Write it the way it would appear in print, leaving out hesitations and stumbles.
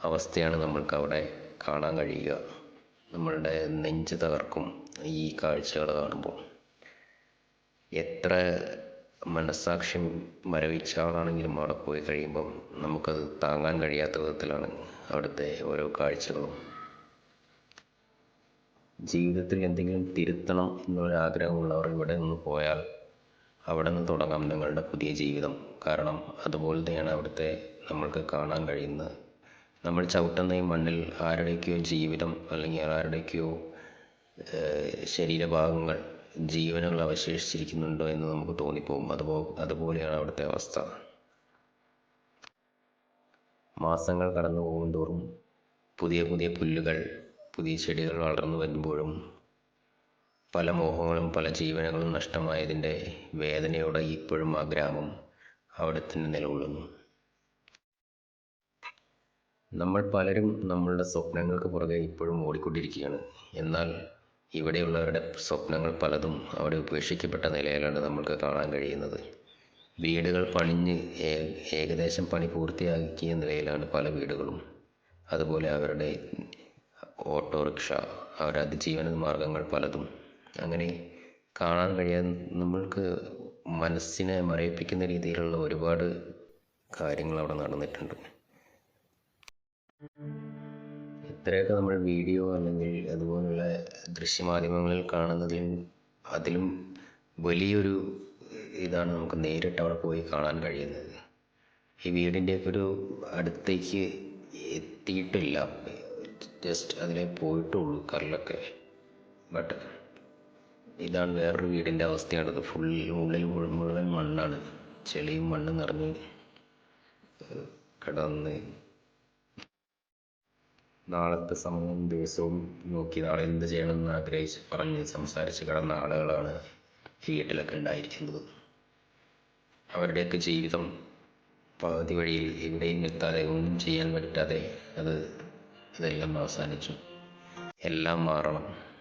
അവസ്ഥയാണ് നമ്മൾക്കവിടെ കാണാൻ കഴിയുക. നമ്മളുടെ നെഞ്ച് തകർക്കും ഈ കാഴ്ചകൾ കാണുമ്പോൾ. എത്ര മനസ്സാക്ഷ്യം മരവിച്ച ആളാണെങ്കിലും അവിടെ പോയി കഴിയുമ്പം നമുക്കത് താങ്ങാൻ കഴിയാത്ത വിധത്തിലാണ് അവിടുത്തെ ഓരോ കാഴ്ചകളും. ജീവിതത്തിൽ എന്തെങ്കിലും തിരുത്തണം എന്നൊരാഗ്രഹമുള്ളവർ ഇവിടെ നിന്ന് പോയാൽ അവിടെ നിന്ന് തുടങ്ങാം നിങ്ങളുടെ പുതിയ ജീവിതം. കാരണം അതുപോലത്തെയാണ് അവിടുത്തെ നമ്മൾക്ക് കാണാൻ കഴിയുന്നത്. നമ്മൾ ചവിട്ടുന്ന ഈ മണ്ണിൽ ആരുടെയൊക്കെയോ ജീവിതം അല്ലെങ്കിൽ ആരുടെയൊക്കെയോ ശരീരഭാഗങ്ങൾ ജീവനുകൾ അവശേഷിച്ചിരിക്കുന്നുണ്ടോ എന്ന് നമുക്ക് തോന്നിപ്പോകും. അതുപോലെയാണ് അവിടുത്തെ അവസ്ഥ. മാസങ്ങൾ കടന്നു പോകും തോറും പുതിയ പുതിയ പുല്ലുകൾ, പുതിയ ചെടികൾ വളർന്നു വരുമ്പോഴും പല മോഹങ്ങളും പല ജീവനുകളും നഷ്ടമായതിൻ്റെ വേദനയോടെ ഇപ്പോഴും ആ ഗ്രാമം അവിടെ തന്നെ നിലകൊള്ളുന്നു. നമ്മൾ പലരും നമ്മളുടെ സ്വപ്നങ്ങൾക്ക് പുറകെ ഇപ്പോഴും ഓടിക്കൊണ്ടിരിക്കുകയാണ്. എന്നാൽ ഇവിടെയുള്ളവരുടെ സ്വപ്നങ്ങൾ പലതും അവിടെ ഉപേക്ഷിക്കപ്പെട്ട നിലയിലാണ് നമ്മൾക്ക് കാണാൻ കഴിയുന്നത്. വീടുകൾ പണിഞ്ഞ് ഏകദേശം പണി പൂർത്തിയാക്കിയ നിലയിലാണ് പല വീടുകളും. അതുപോലെ അവരുടെ ഓട്ടോറിക്ഷ, അവരുടെ അതിജീവന മാർഗങ്ങൾ പലതും. അങ്ങനെ കാണാൻ കഴിയാൻ നമ്മൾക്ക് മനസ്സിനെ മരവിപ്പിക്കുന്ന രീതിയിലുള്ള ഒരുപാട് കാര്യങ്ങൾ അവിടെ നടന്നിട്ടുണ്ട്. എത്രയൊക്കെ നമ്മൾ വീഡിയോ അല്ലെങ്കിൽ അതുപോലുള്ള ദൃശ്യമാധ്യമങ്ങളിൽ അതിലും വലിയൊരു ഇതാണ് നമുക്ക് നേരിട്ട് അവിടെ പോയി കാണാൻ കഴിയുന്നത്. ഈ വീടിൻ്റെയൊക്കെ ഒരു അടുത്തേക്ക് എത്തിയിട്ടില്ല, ജസ്റ്റ് അതിലെ പോയിട്ടുള്ളൂ കറിലൊക്കെ. ബട്ട് ഇതാണ് വേറൊരു വീടിൻ്റെ അവസ്ഥയാണത്. ഉള്ളിൽ മുഴുവൻ മണ്ണാണ്, ചെളിയും മണ്ണ് നിറഞ്ഞ് കിടന്ന്. നാളത്തെ സമയവും ദിവസവും നോക്കി നാളെ എന്ത് ചെയ്യണമെന്ന് പറഞ്ഞ് സംസാരിച്ച് കിടന്ന ആളുകളാണ് വീട്ടിലൊക്കെ ഉണ്ടായിരിക്കുന്നത്. അവരുടെയൊക്കെ ജീവിതം പകുതി വഴിയിൽ എവിടെയും എത്താതെ, ഒന്നും ചെയ്യാൻ പറ്റാതെ അതെല്ലാം അവസാനിച്ചു. എല്ലാം മാറണം.